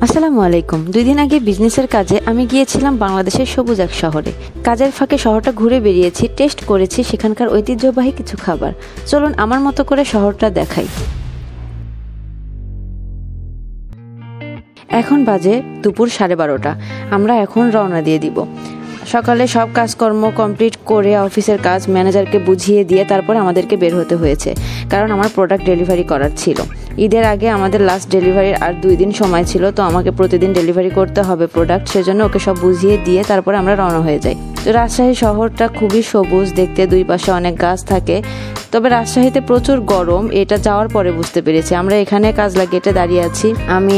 আসসালামু আলাইকুম। 2 দিন আগে বিজনেসের কাজে আমি গিয়েছিলাম বাংলাদেশের সবুজ এক শহরে। কাজের ফাঁকে শহরটা ঘুরে বেরিয়েছি, টেস্ট করেছি সেখানকার ঐতিহ্যবাহী কিছু খাবার। চলুন আমার মতো করে শহরটা দেখাই। এখন বাজে দুপুর 12:30। আমরা এখন রওনা দিয়ে দিব। সকালে সব কাজকর্ম কমপ্লিট করে অফিসের কাজ ম্যানেজারকে বুঝিয়ে দিয়ে তারপরে আমাদেরকে বের হতে হয়েছে, কারণ আমার প্রোডাক্ট ডেলিভারি করার ছিল। ঈদের আগে আমাদের লাস্ট ডেলিভারির আর 2 দিন সময় ছিল, তো আমাকে প্রতিদিন ডেলিভারি করতে হবে প্রোডাক্ট, সেজন্য ওকে সব বুঝিয়ে দিয়ে তারপরে আমরা রওনা হয়ে যাই। তো রাজশাহী শহরটা খুবই সবুজ দেখতে, 2 পাশে অনেক গাছ থাকে। তবে রাজশাহীতে প্রচুর গরম, এটা যাওয়ার পরে বুঝতে পেরেছি। আমরা এখানে কাজলা গেটে দাঁড়িয়ে আছি। আমি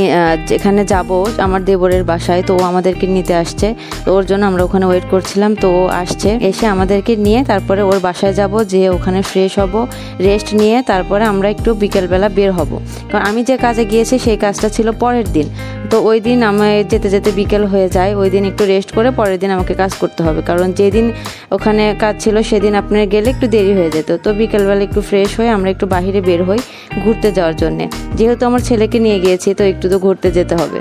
যেখানে যাব আমার দেবরের বাসায়, তো ও আমাদেরকে নিতে আসছে। তো ওর জন্য আমরা ওখানে ওয়েট করছিলাম। তো ও আসছে, এসে আমাদেরকে নিয়ে তারপরে ওর বাসায় যাব, যে ওখানে ফ্রেশ হব, রেস্ট নিয়ে তারপরে আমরা একটু বিকেলবেলা বের হব। কারণ আমি যে কাজে গিয়েছি সেই কাজটা ছিল পরের দিন, তো ওই দিন আমি যেতে যেতে বিকেল হয়ে যায়। ওই দিন একটু রেস্ট করে পরের দিন আমাকে কাজ করতে হবে, কারণ যেদিন ওখানে কাজ ছিল সেদিন আপনার গেলে একটু দেরি হয়ে যেত। তো বিকেলবেলা একটু ফ্রেশ হয়ে আমরা একটু বাইরে বের হই ঘুরতে যাওয়ার জন্যে। যেহেতু আমার ছেলেকে নিয়ে গিয়েছি, তো একটু তো ঘুরতে যেতে হবে।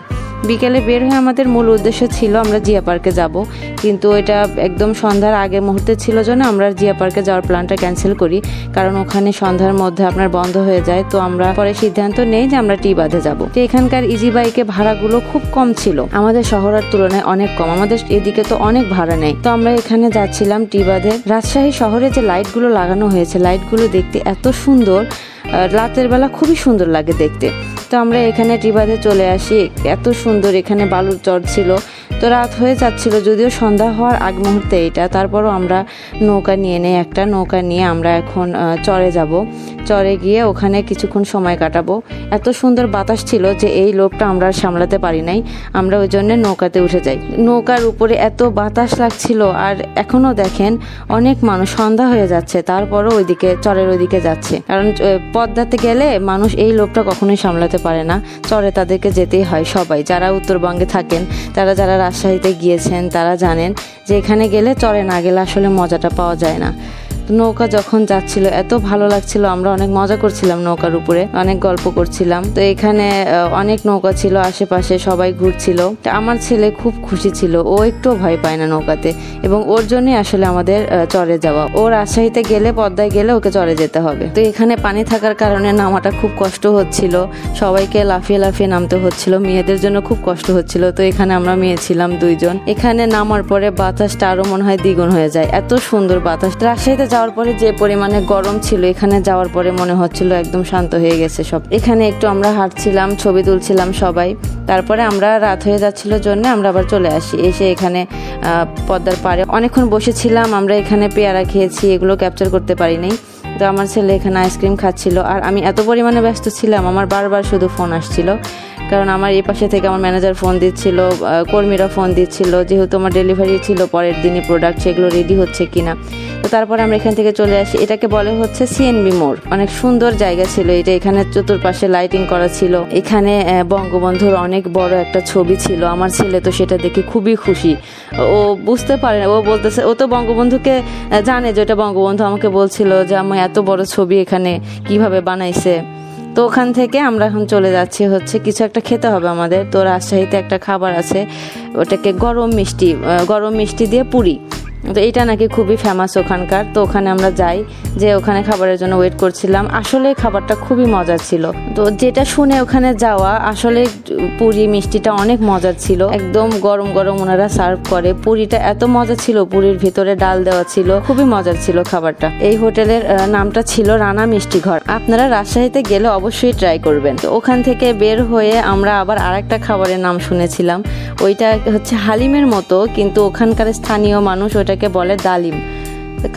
বিকেলে বের হয়ে আমাদের মূল উদ্দেশ্য ছিল আমরা জিয়া পার্কে যাব, কিন্তু এটা একদম সন্ধ্যার আগে মুহূর্তে ছিল জন্য আমরা জিয়া পার্কে যাওয়ার প্ল্যানটা ক্যান্সেল করি, কারণ ওখানে সন্ধ্যার মধ্যে আপনার বন্ধ হয়ে যায়। তো আমরা পরে সিদ্ধান্ত নেই যে আমরা টি বাঁধে যাব। তো এখানকার ইজি বাইকে ভাড়াগুলো খুব কম ছিল, আমাদের শহরের তুলনায় অনেক কম। আমাদের এদিকে তো অনেক ভাড়া নেই। তো আমরা এখানে যাচ্ছিলাম টি বাঁধে। রাজশাহী শহরে যে লাইটগুলো লাগানো হয়েছে, লাইটগুলো দেখতে এত সুন্দর, রাতের বেলা খুবই সুন্দর লাগে দেখতে। তো আমরা এখানে টি বাঁধে চলে আসি। এত সুন্দর, এখানে বালুর চর ছিল। তো রাত হয়ে যাচ্ছিল, যদিও সন্ধ্যা হওয়ার আগ মুহূর্তে এটা, তারপরও আমরা নৌকা নিয়ে নেই। একটা নৌকা নিয়ে আমরা এখন চরে যাব। চরে গিয়ে ওখানে কিছুক্ষণ সময় কাটাবো। এত সুন্দর বাতাস ছিল যে এই লোভটা আমরা সামলাতে পারি নাই, আমরা ওই জন্য নৌকাতে উঠে যাই। নৌকার উপরে এত বাতাস লাগছিল, আর এখনো দেখেন অনেক মানুষ, সন্ধ্যা হয়ে যাচ্ছে তারপরও ওইদিকে চরের ওইদিকে যাচ্ছে, কারণ পদ্মাতে গেলে মানুষ এই লোভটা কখনোই সামলাতে পারে না। চরে তাদেরকে যেতেই হয়। সবাই যারা উত্তরবঙ্গে থাকেন, যারা রাজশাহীতে গিয়েছেন তারা জানেন যে এখানে গেলে, চরে না গেলে আসলে মজাটা পাওয়া যায় না। নৌকা যখন যাচ্ছিল এত ভালো লাগছিল, আমরা অনেক মজা করছিলাম নৌকার উপরে, অনেক গল্প করছিলাম। তো এখানে অনেক নৌকা ছিল আশেপাশে, সবাই ঘুরছিল। আমার ছেলে খুব খুশি ছিল, ও একটু ভয় পায় না নৌকাতে, এবং ওর জন্যই আসলে আমাদের চরে যাওয়া। ও রাজশাহীতে গেলে, পদ্মায় গেলে ওকে চরে যেতে হবে। তো এখানে পানি থাকার কারণে নামাটা খুব কষ্ট হচ্ছিল, সবাইকে লাফিয়ে লাফিয়ে নামতে হচ্ছিল, মেয়েদের জন্য খুব কষ্ট হচ্ছিল। তো এখানে আমরা মেয়ে ছিলাম 2 জন। এখানে নামার পরে বাতাসটা আরো মনে হয় দ্বিগুণ হয়ে যায়, এত সুন্দর বাতাস। রাজশাহীতে যাওয়ার পরে যে পরিমাণে গরম ছিল, এখানে যাওয়ার পরে মনে হচ্ছিল একদম শান্ত হয়ে গেছে সব। এখানে একটু আমরা হাঁটছিলাম, ছবি তুলছিলাম সবাই। তারপরে আমরা রাত হয়ে যাচ্ছিল জন্য আমরা আবার চলে আসি। এসে এখানে পদ্মার পাড়ে অনেকক্ষণ বসেছিলাম। আমরা এখানে পেয়ারা খেয়েছি, এগুলো ক্যাপচার করতে পারি নাই। তো আমার ছেলে এখানে আইসক্রিম খাচ্ছিল, আর আমি এত পরিমাণে ব্যস্ত ছিলাম, আমার বারবার শুধু ফোন আসছিল, কারণ আমার এই পাশে থেকে আমার ম্যানেজার ফোন দিচ্ছিল, কর্মীরা ফোন দিচ্ছিল, যেহেতু আমার ডেলিভারি ছিল পরের দিনই প্রোডাক্ট, সেগুলো রেডি হচ্ছে কিনা। তো তারপরে আমরা এখান থেকে চলে আসি। এটাকে বলে হচ্ছে সিএনবি মোড়। অনেক সুন্দর জায়গা ছিল এটা। এখানে চতুর্পাশে লাইটিং করা ছিল। এখানে বঙ্গবন্ধুর অনেক বড় একটা ছবি ছিল। আমার ছেলে তো সেটা দেখে খুবই খুশি। ও বুঝতে পারে না, ও বলতেছে, ও তো বঙ্গবন্ধুকে জানে যে এটা বঙ্গবন্ধু, আমাকে বলছিল যে আমি এত বড় ছবি এখানে কিভাবে বানাইছে। তো ওখান থেকে আমরা এখন চলে যাচ্ছি হচ্ছে কিছু একটা খেতে হবে আমাদের। তো রাজশাহীতে একটা খাবার আছে, ওটাকে গরম মিষ্টি দিয়ে পুরি। তো এটা নাকি খুবই ফেমাস ওখানকার। তো ওখানে আমরা যাই, যে ওখানে খাবারের জন্য ওয়েট করছিলাম। আসলে খাবারটা খুবই মজার ছিল। তো যেটা শুনে ওখানে যাওয়া, আসলে পুরি মিষ্টিটা অনেক মজার ছিল, একদম গরম গরম ওনারা সার্ভ করে। পুরিটা এত মজা ছিল, পুরির ভিতরে ডাল দেওয়া ছিল, খুবই মজার ছিল খাবারটা। এই হোটেলের নামটা ছিল রানা মিষ্টি ঘর। আপনারা রাজশাহীতে গেলে অবশ্যই ট্রাই করবেন। তো ওখান থেকে বের হয়ে আমরা আবার আরেকটা খাবারের নাম শুনেছিলাম, ওইটা হচ্ছে হালিমের মতো, কিন্তু ওখানকার স্থানীয় মানুষ ওটাকে বলে ডালিম।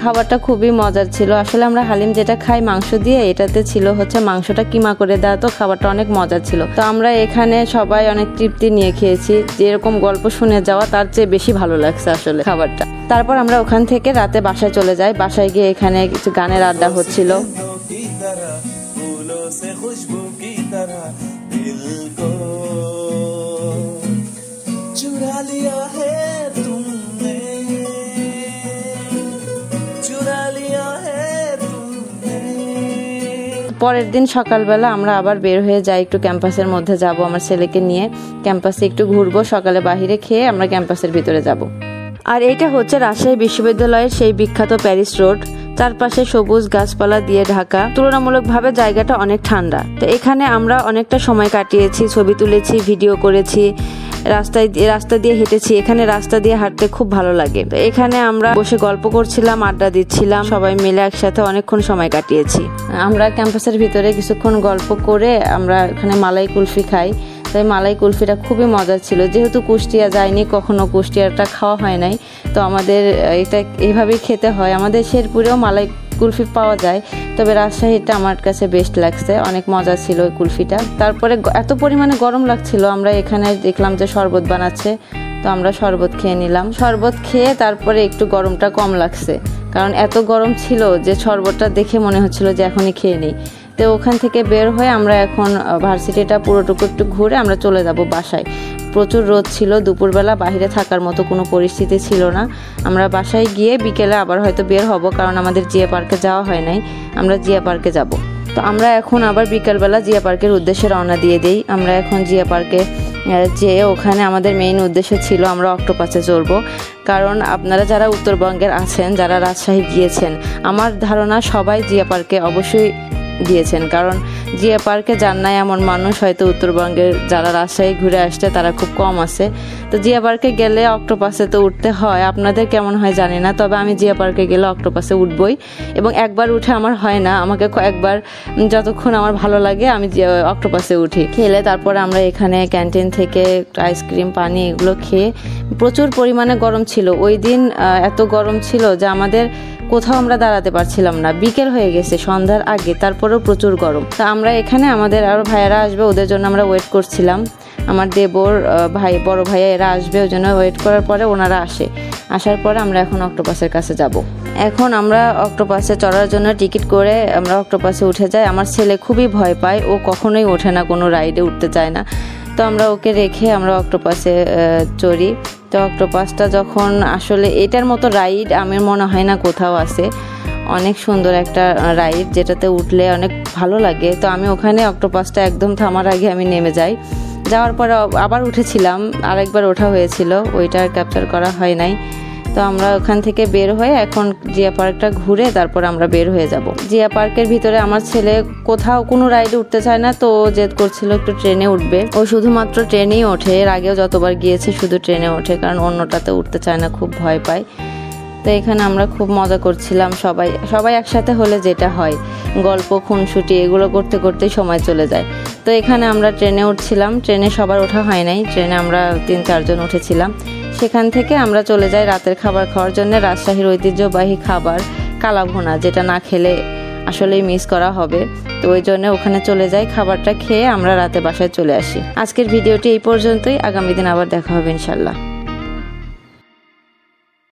খাবারটা খুবই মজার ছিল। আসলে আমরা হালিম যেটা খাই মাংস দিয়ে, এটাতে ছিল হচ্ছে মাংসটা কিমা করে দেওয়া। তো খাবারটা অনেক মজার ছিল। তো আমরা এখানে সবাই অনেক তৃপ্তি নিয়ে খেয়েছি, যেরকম গল্প শুনে যাওয়া তার চেয়ে বেশি ভালো লাগছে আসলে খাবারটা। তারপর আমরা ওখান থেকে রাতে বাসায় চলে যাই। বাসায় গিয়ে এখানে কিছু গানের আড্ডা হচ্ছিল। चुरा लिया है तुमने, चुरा लिया है तुमने। পরের দিন সকালবেলা আমরা আবার বের হয়ে যাই, একটু ক্যাম্পাসের মধ্যে যাব, আমার ছেলেকে নিয়ে ক্যাম্পাসে একটু ঘুরবো। সকালে বাহিরে খেয়ে আমরা ক্যাম্পাসের ভিতরে যাব। আর এইটা হচ্ছে রাজশাহী বিশ্ববিদ্যালয়ের সেই বিখ্যাত প্যারিস রোড। চারপাশে সবুজ গাছপালা দিয়ে ঢাকা, তুলনামূলকভাবে জায়গাটা অনেক ঠান্ডা। তো এখানে আমরা অনেকটা সময় কাটিয়েছি, ছবি তুলেছি, ভিডিও করেছি, রাস্তা দিয়ে হেঁটেছি। এখানে রাস্তা দিয়ে হাঁটতে খুব ভালো লাগে। তো এখানে আমরা বসে গল্প করছিলাম, আড্ডা দিচ্ছিলাম, সবাই মিলে একসাথে অনেকক্ষণ সময় কাটিয়েছি। আমরা ক্যাম্পাসের ভিতরে কিছুক্ষণ গল্প করে আমরা এখানে মালাই কুলফি খাই। তাই মালাই কুলফিটা খুবই মজার ছিল। যেহেতু কুষ্টিয়া যায়নি কখনো, কুষ্টিয়াটা খাওয়া হয় নাই, তো আমাদের এটা এইভাবেই খেতে হয়। আমাদের শেরপুরেও মালাই কুলফি পাওয়া যায়, তবে রাজশাহীটা আমার কাছে বেস্ট লাগছে, অনেক মজা ছিল ওই কুলফিটা। তারপরে এত পরিমাণে গরম লাগছিল, আমরা এখানে দেখলাম যে শরবত বানাচ্ছে, তো আমরা শরবত খেয়ে নিলাম। শরবত খেয়ে তারপরে একটু গরমটা কম লাগছে, কারণ এত গরম ছিল যে শরবতটা দেখে মনে হচ্ছিল যে এখনই খেয়ে নিই। তো ওখান থেকে বের হয়ে আমরা এখন ভার্সিটিটা পুরোটুকু একটু ঘুরে আমরা চলে যাব বাসায়। প্রচুর রোদ ছিল, দুপুরবেলা বাইরে থাকার মতো কোনো পরিস্থিতি ছিল না। আমরা বাসায় গিয়ে বিকেলে আবার হয়তো বের হব, কারণ আমাদের জিয়া পার্কে যাওয়া হয় নাই, আমরা জিয়া পার্কে যাব। তো আমরা এখন আবার বিকেলবেলা জিয়া পার্কের উদ্দেশ্যে রওনা দিয়ে দিই। আমরা এখন জিয়া পার্কে যেয়ে ওখানে আমাদের মেইন উদ্দেশ্য ছিল আমরা অক্টোপাসে চড়বো। কারণ আপনারা যারা উত্তরবঙ্গের আছেন, যারা রাজশাহী গিয়েছেন, আমার ধারণা সবাই জিয়া পার্কে অবশ্যই গিয়েছেন, কারণ জিয়া পার্কে যান নাই এমন মানুষ হয়তো উত্তরবঙ্গের যারা রাজশাহী ঘুরে আসছে তারা খুব কম আছে। তো জিয়া পার্কে গেলে অক্টোপাসে তো উঠতে হয়, আপনাদের কেমন হয় জানি না, তবে আমি জিয়া পার্কে গেলে অক্টোপাসে উঠবই, এবং একবার উঠে আমার হয় না, আমাকে কয়েকবার যতক্ষণ আমার ভালো লাগে আমি অক্টোপাসে উঠি। খেলে তারপরে আমরা এখানে ক্যান্টিন থেকে আইসক্রিম, পানি এগুলো খেয়ে, প্রচুর পরিমাণে গরম ছিল ওই দিন, এত গরম ছিল যে আমাদের কোথাও আমরা দাঁড়াতে পারছিলাম না। বিকেল হয়ে গেছে, সন্ধ্যার আগে, তারপরেও প্রচুর গরম। তা আমরা এখানে আমাদের আরও ভাইয়েরা আসবে, ওদের জন্য আমরা ওয়েট করছিলাম। আমার দেবর ভাই, বড় ভাইয়া এরা আসবে, ওই জন্য ওয়েট করার পরে ওনারা আসার পরে আমরা এখন অক্টোপাসের কাছে যাব। এখন আমরা অক্টোপাসে চড়ার জন্য টিকিট করে আমরা অক্টোপাসে উঠে যাই। আমার ছেলে খুবই ভয় পায়, ও কখনোই ওঠে না, কোনো রাইডে উঠতে চায় না। তো আমরা ওকে রেখে আমরা অক্টোপাসে চড়ি। তো অক্টোপাসটা যখন আসলে এটার মতো রাইড আমার মনে হয় না কোথাও আছে, অনেক সুন্দর একটা রাইড, যেটাতে উঠলে অনেক ভালো লাগে। তো আমি ওখানে অক্টোপাসটা একদম থামার আগে আমি নেমে যাই। যাওয়ার পরে আবার উঠেছিলাম, আরেকবার ওঠা হয়েছিল, ওইটা ক্যাপচার করা হয় নাই। তো আমরা ওখান থেকে বের হয়ে এখন জিয়া পার্কটা ঘুরে তারপর আমরা বের হয়ে যাব। জিয়া পার্কের ভিতরে আমার ছেলে কোথাও কোনো রাইডে উঠতে চায় না, তো জেদ করছিল একটু ট্রেনে উঠবে। ও শুধুমাত্র ট্রেনেই ওঠে, এর আগেও যতবার গিয়েছে শুধু ট্রেনে ওঠে, কারণ অন্যটাতে উঠতে চায় না, খুব ভয় পায়। তো এখানে আমরা খুব মজা করছিলাম, সবাই একসাথে হলে যেটা হয়, গল্প, খুনসুটি এগুলো করতে করতেই সময় চলে যায়। তো এখানে আমরা ট্রেনে উঠছিলাম, ট্রেনে সবার ওঠা হয় নাই, ট্রেনে আমরা 3-4 জন উঠেছিলাম। সেখান থেকে আমরা চলে যাই রাতের খাবার খাওয়ার জন্য। রাজশাহীর ঐতিহ্যবাহী খাবার কালাভুনা, যেটা না খেলে আসলেই মিস করা হবে। তো ওই জন্য ওখানে চলে যাই, খাবারটা খেয়ে আমরা রাতে বাসায় চলে আসি। আজকের ভিডিওটি এই পর্যন্তই, আগামী দিন আবার দেখা হবে ইনশাল্লাহ।